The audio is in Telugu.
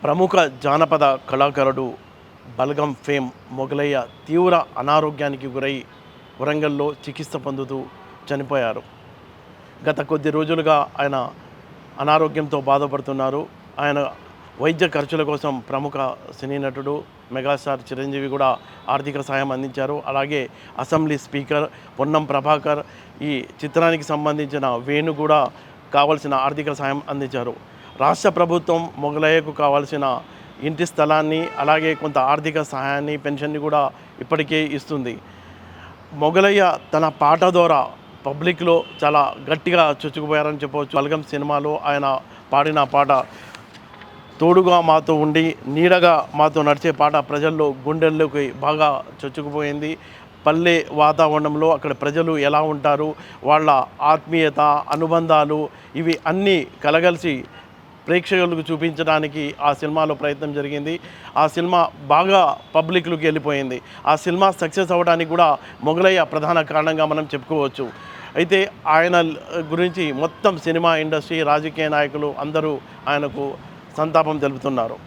ప్రముఖ జానపద కళాకారుడు బలగం ఫేమ్ మొగలయ్య తీవ్ర అనారోగ్యానికి గురై వరంగల్లో చికిత్స పొందుతూ చనిపోయారు. గత కొద్ది రోజులుగా ఆయన అనారోగ్యంతో బాధపడుతున్నారు. ఆయన వైద్య ఖర్చుల కోసం ప్రముఖ సినీ నటుడు మెగాస్టార్ చిరంజీవి కూడా ఆర్థిక సాయం అందించారు. అలాగే అసెంబ్లీ స్పీకర్ పొన్నం ప్రభాకర్ ఈ చిత్రానికి సంబంధించిన వేణు కూడా కావాల్సిన ఆర్థిక సాయం అందించారు. రాష్ట్ర ప్రభుత్వం మొగలయ్యకు కావాల్సిన ఇంటి స్థలాన్ని అలాగే కొంత ఆర్థిక సహాయాన్ని పెన్షన్ని కూడా ఇప్పటికే ఇస్తుంది. మొగలయ్య తన పాట ద్వారా పబ్లిక్లో చాలా గట్టిగా చొచ్చుకుపోయారని చెప్పవచ్చు. బలగం సినిమాలో ఆయన పాడిన పాట తోడుగా మాతో ఉండి నీడగా మాతో నడిచే పాట ప్రజల్లో గుండెల్లోకి బాగా చొచ్చుకుపోయింది. పల్లె వాతావరణంలో అక్కడ ప్రజలు ఎలా ఉంటారు, వాళ్ళ ఆత్మీయత అనుబంధాలు ఇవి అన్నీ కలగలిసి ప్రేక్షకులకు చూపించడానికి ఆ సినిమాలో ప్రయత్నం జరిగింది. ఆ సినిమా బాగా పబ్లిక్లోకి వెళ్ళిపోయింది. ఆ సినిమా సక్సెస్ అవ్వడానికి కూడా మొగలయ్య ప్రధాన కారణంగా మనం చెప్పుకోవచ్చు. అయితే ఆయన గురించి మొత్తం సినిమా ఇండస్ట్రీ రాజకీయ నాయకులు అందరూ ఆయనకు సంతాపం తెలుపుతున్నారు.